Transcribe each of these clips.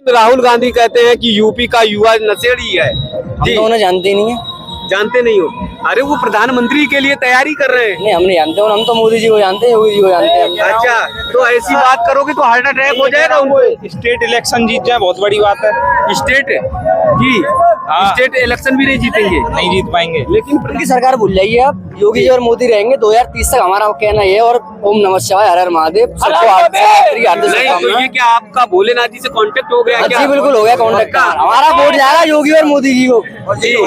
राहुल गांधी कहते हैं कि यूपी का युवा नशेड़ी है। जी, उन्हें जानते ही नहीं है। जानते नहीं हो? अरे वो प्रधानमंत्री के लिए तैयारी कर रहे हैं। नहीं, हम नहीं जानते, और हम तो मोदी जी को जानते हैं, योगी जी को जानते हैं। अच्छा, तो ऐसी बात करोगे तो हार्ट अटैक हो जाएगा उनको। स्टेट इलेक्शन जीत जाए बहुत बड़ी बात है। स्टेट जी, स्टेट इलेक्शन भी नहीं जीतेंगे, नहीं जीत पाएंगे। लेकिन उनकी सरकार भूल जाइए आप, योगी जी और मोदी रहेंगे 2030 तक, हमारा कहना ये। और ओम नमः शिवाय, हर हर महादेव। सबको नहीं, तो ये क्या आपका भोलेनाथ जी से कांटेक्ट हो गया क्या? जी बिल्कुल हो गया कॉन्टेक्ट। हमारा वोट जाएगा योगी और मोदी जी को।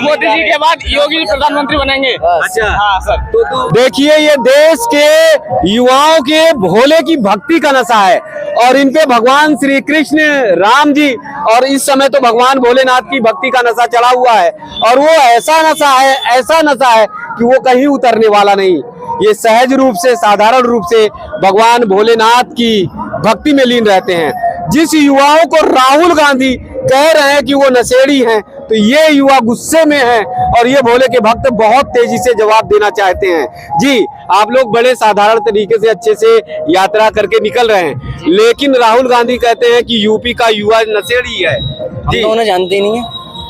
मोदी जी के बाद योगी प्रधानमंत्री बनेंगे। अच्छा, हाँ सर। तो देखिए, ये देश के युवाओं के भोले की भक्ति का नशा है और इन पे भगवान श्री कृष्ण, राम जी और इस समय तो भगवान भोलेनाथ की भक्ति का नशा चढ़ा हुआ है। और वो ऐसा नशा है कि वो कहीं उतरने वाला नहीं। ये सहज रूप से, साधारण रूप से भगवान भोलेनाथ की भक्ति में लीन रहते हैं। जिस युवाओं को राहुल गांधी कह रहे हैं कि वो नशेड़ी हैं, तो ये युवा गुस्से में हैं और ये भोले के भक्त बहुत तेजी से जवाब देना चाहते हैं। जी, आप लोग बड़े साधारण तरीके से अच्छे से यात्रा करके निकल रहे हैं, लेकिन राहुल गांधी कहते हैं कि यूपी का युवा नशेड़ी है। जी, उन्हें जानते ही नहीं है।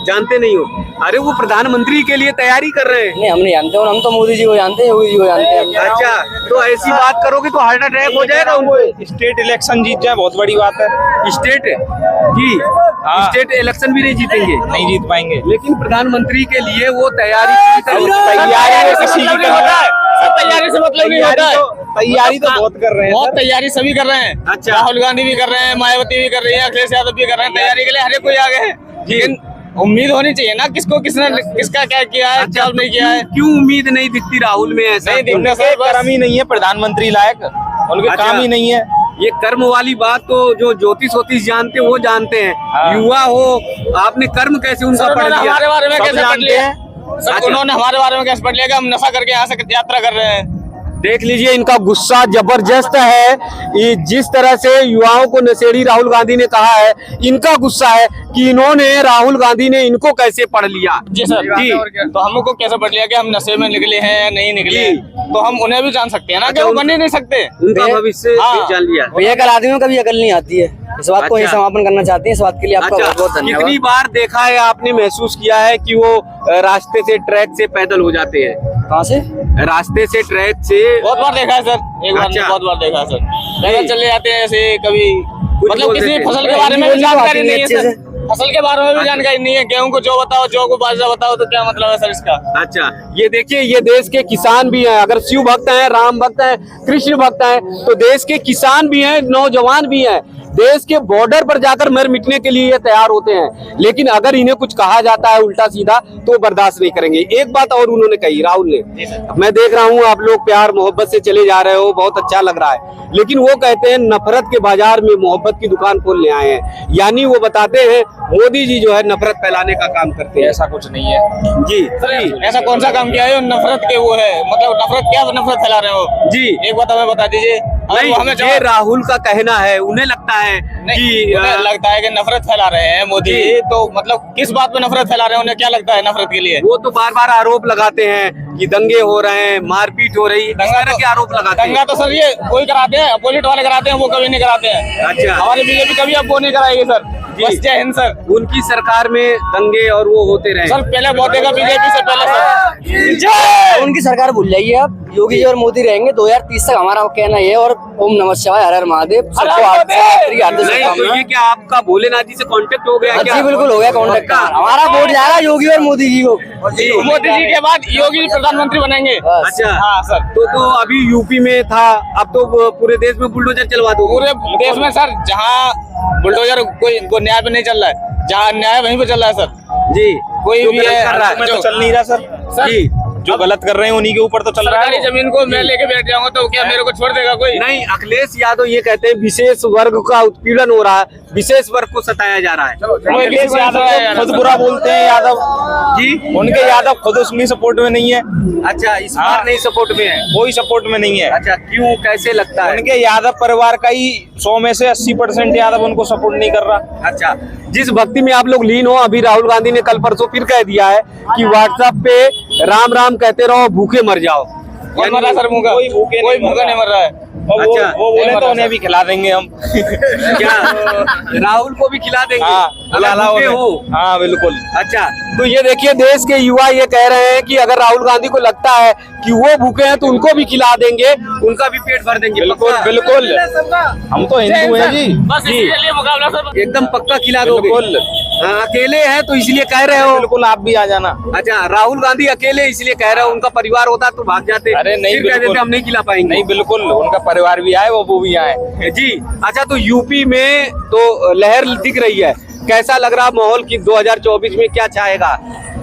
जानते नहीं हो? अरे वो प्रधानमंत्री के लिए तैयारी कर रहे हैं। नहीं, हम नहीं जानते, और हम तो मोदी जी को जानते हैं, योगी जी को जानते हैं। अच्छा, तो ऐसी बात करोगे तो हार्ट अटैक हो जाएगा उनको। स्टेट इलेक्शन जीत जाए बहुत बड़ी बात है। स्टेट जी, स्टेट इलेक्शन भी नहीं जीतेंगे, नहीं जीत पाएंगे। लेकिन प्रधानमंत्री के लिए वो तैयारी तैयारी से मतलब नहीं होता है। तैयारी तो बहुत कर रहे हैं, बहुत तैयारी सभी कर रहे हैं। अच्छा, राहुल गांधी भी कर रहे हैं, मायावती भी कर रही है, अखिलेश यादव भी कर रहे हैं। तैयारी के लिए हर कोई आगे है, लेकिन उम्मीद होनी चाहिए ना किसको किसका क्या किया है, क्या नहीं किया है। क्यों उम्मीद नहीं दिखती राहुल में? ऐसा नहीं दिखने से कर्म ही नहीं है प्रधानमंत्री लायक, उनके काम ही नहीं है। ये कर्म वाली बात तो जो ज्योतिष जानते वो जानते हैं। युवा हो, आपने कर्म कैसे उनका पढ़ लिया? हमारे बारे में कैसे पढ़ लिया? उन्होंने हमारे बारे में कैसे पढ़ लिया कि हम नशा करके यहाँ से यात्रा कर रहे हैं। देख लीजिए, इनका गुस्सा जबरदस्त है। ये जिस तरह से युवाओं को नशेड़ी राहुल गांधी ने कहा है, इनका गुस्सा है कि इन्होंने, राहुल गांधी ने इनको कैसे पढ़ लिया। जी सर जी, तो हमको कैसे पढ़ लिया कि हम नशे में निकले हैं या नहीं निकले, तो हम उन्हें भी जान सकते हैं ना कि वो बन ही नहीं सकते। उनका भविष्य जान लिया। भैया कल आदमियों का भी अकल नहीं आती है। इस बात को ही समापन करना चाहते हैं। इस बात के लिए आपका बहुत बहुत धन्यवाद। कितनी बार देखा है आपने, महसूस किया है कि वो रास्ते से, ट्रैक से पैदल हो जाते हैं? कहाँ से? रास्ते से, ट्रैक से बहुत बार देखा है सर, एक बार नहीं, बहुत बार देखा है सर। पैदल चले जाते हैं ऐसे, कभी मतलब किसी फसल के बारे में भी जानकारी नहीं है सर। फसल के बारे में भी जानकारी नहीं है। गेहूं को जो बताओ, जौ को बाजरा बताओ, तो क्या मतलब है सर इसका? अच्छा, ये देखिए, ये देश के किसान भी हैं। अगर शिव भक्त हैं, राम भक्त हैं, कृष्ण भक्त हैं, तो देश के किसान भी हैं, नौजवान भी हैं। देश के बॉर्डर पर जाकर मर मिटने के लिए ये तैयार होते हैं, लेकिन अगर इन्हें कुछ कहा जाता है उल्टा सीधा तो बर्दाश्त नहीं करेंगे। एक बात और उन्होंने कही, राहुल ने, मैं देख रहा हूँ आप लोग प्यार मोहब्बत से चले जा रहे हो, बहुत अच्छा लग रहा है, लेकिन वो कहते हैं नफरत के बाजार में मोहब्बत की दुकान खोलने आए हैं। यानी वो बताते हैं मोदी जी जो है नफरत फैलाने का काम करते हैं। ऐसा कुछ नहीं है जी, ऐसा कौन सा काम किया है नफरत के? वो है मतलब नफरत, क्या नफरत फैला रहे हो जी? एक बात हमें बता दीजिए। हमें ये राहुल का कहना है, उन्हें लगता है कि लगता है कि नफरत फैला रहे हैं मोदी, तो मतलब किस बात पे नफरत फैला रहे हैं? उन्हें क्या लगता है नफरत के लिए? वो तो बार बार आरोप लगाते हैं कि दंगे हो रहे हैं, मारपीट हो रही है, दंगा के आरोप लगाते हैं। दंगा तो सर ये वही कराते हैं, अपोजिट वाले कराते हैं, वो कभी नहीं कराते हैं। अच्छा, हमारी बीजेपी कभी अब वो नहीं कराएगी सर। बस जय हिंद सर। उनकी सरकार में दंगे और वो होते रहे सर, पहले बहुत देखा बीजेपी से पहले सर। उनकी सरकार भूल जाइए आप, योगी जी और मोदी रहेंगे 2030 तक, हमारा कहना ये। और ओम नमः शिवाय, हर हर महादेव। सबको तो ये क्या आपका भोलेनाथ जी से कांटेक्ट हो गया क्या? जी बिल्कुल हो गया कॉन्टेक्ट। हमारा वोट जाएगा योगी और मोदी जी को। मोदी जी के बाद योगी प्रधानमंत्री बनेंगे। अच्छा, हाँ सर। तो अभी यूपी में था, अब तो पूरे देश में बुलडोजर चलवा दो। पूरे देश में सर, जहाँ बुलडोजर कोई न्याय पे नहीं चल रहा है, जहाँ अन्याय वहीं पे चल रहा है सर। जी, कोई भी है कर रहा है जो चल नहीं रहा सर जी, जो गलत कर रहे हैं उन्हीं के ऊपर तो चल रहा है। जमीन को मैं लेके बैठ जाऊंगा तो क्या मेरे को छोड़ देगा कोई? नहीं, अखिलेश यादव ये कहते हैं विशेष वर्ग का उत्पीड़न हो रहा है, विशेष वर्ग को सताया जा रहा है। अखिलेश यादव खुद बुरा बोलते हैं यादव जी, उनके यादव खुद उसमें सपोर्ट में नहीं है। अच्छा, इस बार नहीं सपोर्ट में है? कोई सपोर्ट में नहीं है। अच्छा, क्यों, कैसे लगता है? उनके यादव परिवार का ही 100 में से 80% यादव उनको सपोर्ट नहीं कर रहा। अच्छा, जिस भक्ति में आप लोग लीन हो, अभी राहुल गांधी ने कल परसों फिर कह दिया है कि व्हाट्सएप पे राम राम कहते रहो, भूखे मर जाओ। कौन मर रहा है सर? कोई भूखा नहीं मर रहा है। और अच्छा, वो बोले तो उन्हें भी खिला देंगे हम। क्या राहुल को भी खिला देंगे? हाँ, अगर खिला भूखे हो। हाँ बिल्कुल। अच्छा, तो ये देखिए देश के युवा ये कह रहे हैं कि अगर राहुल गांधी को लगता है कि वो भूखे हैं तो उनको भी खिला देंगे, उनका भी पेट भर देंगे। बिल्कुल पक्का? बिल्कुल, हम तो हिंदू हैं जी। बस जी। इसी के लिए मुकाबला सर। एकदम पक्का खिला दोगे? बिल्कुल हाँ, अकेले हैं तो इसलिए कह रहे हो? बिल्कुल, आप भी आ जाना। अच्छा, राहुल गांधी अकेले इसलिए कह रहे हो? उनका परिवार होता तो भाग जाते। अरे नहीं, फिर कह बिल्कुल। देते हम नहीं खिला पाएंगे। नहीं बिल्कुल, उनका परिवार भी आए, वो भी आए। जी। अच्छा, तो यूपी में तो लहर दिख रही है, कैसा लग रहा माहौल की 2024 में क्या छाएगा?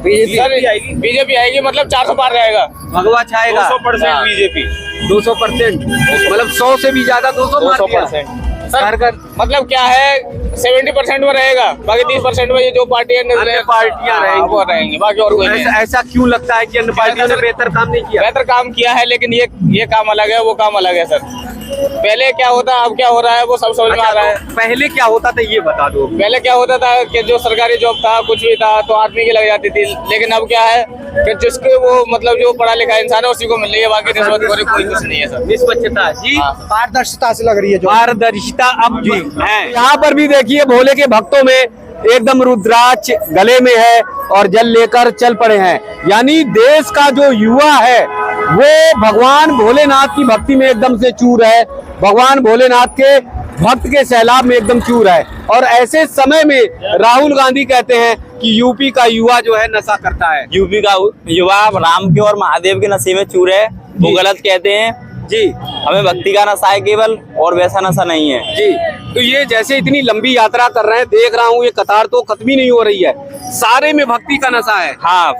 बीजेपी आएगी, मतलब 400 पार रहेगा। भगवा छाएगा 200% बीजेपी। 200%, मतलब 100 से भी ज्यादा 200 मार दिया। 200%। सर मतलब क्या है, 70% में रहेगा, बाकी 30% में ये जो पार्टियां अन्य पार्टियां रहेंगी। वो रहेंगी, बाकी और कोई नहीं। ऐसा क्यों लगता है कि अन्य पार्टियों ने बेहतर काम नहीं किया? बेहतर काम किया है, लेकिन ये काम अलग है, वो काम अलग है सर। पहले क्या होता, अब क्या हो रहा है, वो सब समझ में आ रहा है। पहले क्या होता था ये बता दो। पहले क्या होता था कि जो सरकारी जॉब था, कुछ भी था तो आदमी की लग जाती थी, लेकिन अब क्या है कि जिसके वो मतलब जो पढ़ा लिखा इंसान है उसी को मिल रही है, बाकी रिश्वतखोरी कोई कुछ नहीं है सर। निष्पक्षता जी, पारदर्शिता से लग रही है जो पारदर्शिता अब जी है। यहाँ पर भी देखिए भोले के भक्तों में एकदम रुद्राक्ष गले में है और जल लेकर चल पड़े हैं। यानी देश का जो युवा है वो भगवान भोलेनाथ की भक्ति में एकदम से चूर है, भगवान भोलेनाथ के भक्त के सैलाब में एकदम चूर है। और ऐसे समय में राहुल गांधी कहते हैं कि यूपी का युवा जो है नशा करता है। यूपी का युवा राम के और महादेव के नशे में चूर है, वो जी। गलत कहते हैं जी हमें भक्ति का नशा है केवल, और वैसा नशा नहीं है जी। तो ये जैसे इतनी लंबी यात्रा कर रहे हैं, देख रहा हूँ ये कतार तो खत्म ही नहीं हो रही है, सारे में भक्ति का नशा है। हाँ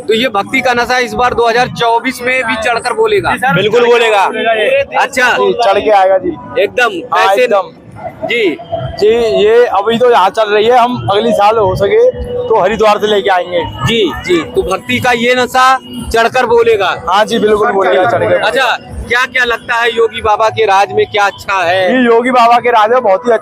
तो ये भक्ति का नशा इस बार 2024 में भी चढ़कर बोलेगा? बिल्कुल बोलेगा। अच्छा, चढ़ के आएगा जी। एकदम हाँ, ऐसे एकदम। जी जी, ये अभी तो यहाँ चल रही है, हम अगली साल हो सके तो हरिद्वार से लेके आएंगे। जी जी। तो भक्ति का ये नशा चढ़कर बोलेगा? हाँ जी बिल्कुल बोलेगा, चढ़ के। अच्छा, क्या क्या लगता है योगी बाबा के राज में क्या अच्छा है? ये योगी बाबा के राज में बहुत ही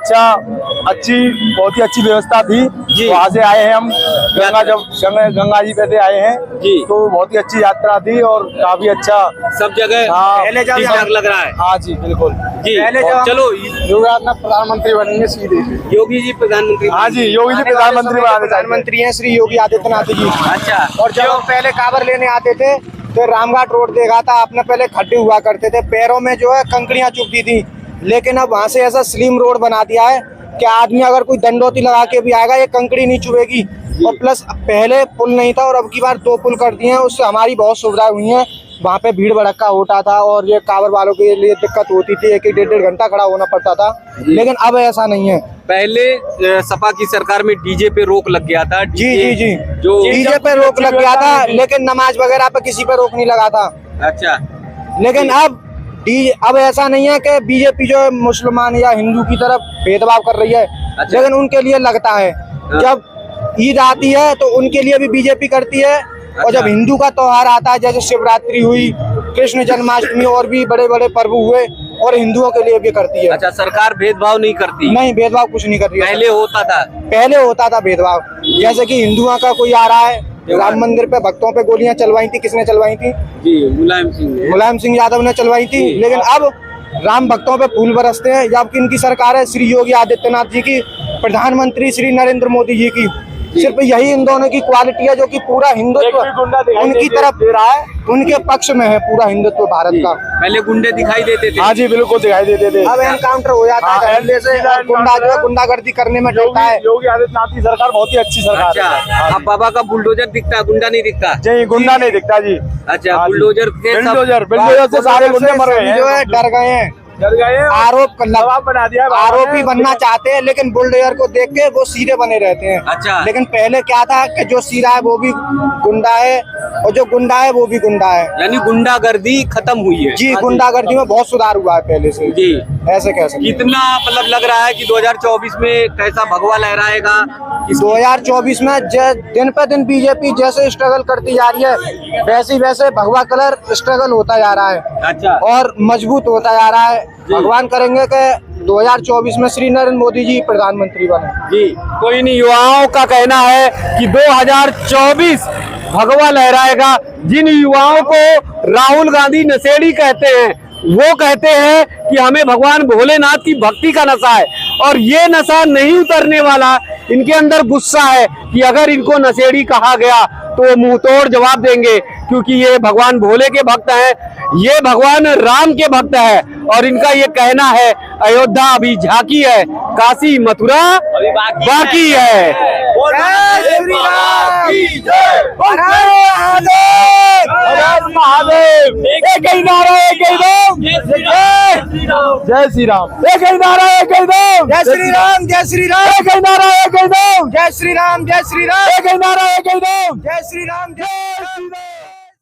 अच्छी व्यवस्था थी जी। वहाँ से आए हैं हम, गंगा जी पे से आए हैं जी। तो बहुत ही अच्छी यात्रा थी और काफी अच्छा सब जगह हाँ, ठीक ठाक लग रहा है। हाँ जी बिल्कुल जी। चलो, योगी प्रधानमंत्री बनेंगे सीधे। योगी जी प्रधानमंत्री? हाँ जी, योगी जी प्रधानमंत्री बनाने चाहिए। प्रधानमंत्री हैं श्री योगी आदित्यनाथ जी। अच्छा, और जब हम पहले कांवर लेने आते थे तो रामघाट रोड देखा था आपने, पहले खड्डे हुआ करते थे, पैरों में जो है कंकड़ियां चुभती थी, लेकिन अब वहां से ऐसा स्लिम रोड बना दिया है कि आदमी अगर कोई दंडोती लगा के भी आएगा ये कंकड़ी नहीं चुभेगी। और प्लस पहले पुल नहीं था और अब की बार 2 पुल कर दिए हैं, उससे हमारी बहुत सुविधाएं हुई हैं। वहाँ पे भीड़ भड़क्का होता था और ये कांवर वालों के लिए दिक्कत होती थी, 1-1 घंटा खड़ा होना पड़ता था, लेकिन अब ऐसा नहीं है। पहले सपा की सरकार में डीजे पे रोक लग गया था। जी जी जी, जो डीजे पे रोक लग गया था, लेकिन नमाज वगैरह पे किसी पे रोक नहीं लगा था। अच्छा, लेकिन अब ऐसा नहीं है कि बीजेपी जो है मुसलमान या हिंदू की तरफ भेदभाव कर रही है, अच्छा। लेकिन उनके लिए लगता है जब ईद आती है तो उनके लिए भी बीजेपी करती है, और जब हिंदू का त्योहार आता है जैसे शिवरात्रि हुई, कृष्ण जन्माष्टमी और भी बड़े बड़े पर्व हुए, और हिंदुओं के लिए भी करती है। अच्छा, सरकार भेदभाव नहीं करती? नहीं, भेदभाव कुछ नहीं कर रही है। पहले होता था? पहले होता था भेदभाव, जैसे कि हिंदुओं का कोई आ रहा है, राम मंदिर पे भक्तों पे गोलियां चलवाई थी, किसने चलवाई थी? जी, मुलायम सिंह ने। मुलायम सिंह यादव ने चलवाई थी। लेकिन अब राम भक्तों पे फूल बरसते हैं। जब कि इनकी सरकार है श्री योगी आदित्यनाथ जी की, प्रधानमंत्री श्री नरेंद्र मोदी जी की, सिर्फ यही इन दोनों की क्वालिटी है जो कि पूरा हिंदुत्व उनकी तरफ दे रहा है, उनके पक्ष में है पूरा हिंदुत्व भारत का। पहले गुंडे दिखाई देते थे? हाँ जी बिल्कुल दिखाई देते थे। अब एनकाउंटर हो जाता है डंडे से, और गुंडा जो है गुंडागर्दी करने में डरता है। योगी आदित्यनाथ की सरकार बहुत ही अच्छी सरकार अच्छा, है। अब बाबा का बुलडोजर दिखता है, गुंडा नहीं दिखता? जी, गुंडा नहीं दिखता जी। अच्छा, हाँ जी। बुलडोजर के सब- बुलडोजर से सारे गुंडे मर गए हैं, जो है डर गए हैं, डर गए हैं। आरोप बना दिया है, आरोपी बनना चाहते हैं, लेकिन बुलडोजर को देख के वो सीधे बने रहते हैं। अच्छा। लेकिन पहले क्या था कि जो सीधा है वो भी गुंडा है, और जो गुंडा है वो भी गुंडा है। यानी गुंडागर्दी खत्म हुई है? जी, गुंडागर्दी में बहुत सुधार हुआ है पहले से। जी। ऐसे कैसे कितना मतलब लग रहा है कि 2024 में कैसा भगवा लहराएगा? 2024 में दिन पे दिन बीजेपी जैसे स्ट्रगल करती जा रही है, वैसे भगवा कलर स्ट्रगल होता जा रहा है। अच्छा। और मजबूत होता जा रहा है। भगवान करेंगे कि 2024 में श्री नरेंद्र मोदी जी प्रधानमंत्री बने। जी, कोई नहीं, युवाओं का कहना है कि 2024 भगवा लहराएगा। जिन युवाओं को राहुल गांधी नशेड़ी कहते हैं वो कहते हैं कि हमें भगवान भोलेनाथ की भक्ति का नशा है, और ये नशा नहीं उतरने वाला। इनके अंदर गुस्सा है कि अगर इनको नशेड़ी कहा गया तो वो मुंह तोड़ जवाब देंगे, क्योंकि ये भगवान भोले के भक्त हैं, ये भगवान राम के भक्त है। और इनका ये कहना है अयोध्या अभी झांकी है, काशी मथुरा अभी बाकी है। जय श्री राम महादेव, एक ही नारा एक ही दम, जय श्री राम, एक ही नारा एक ही दम, जय श्री राम जय श्री राम, एक ही नारा एक ही दम, जय श्री राम जय श्री राम, एक ही नारा एक ही दम, जय श्री राम जय श्री राम।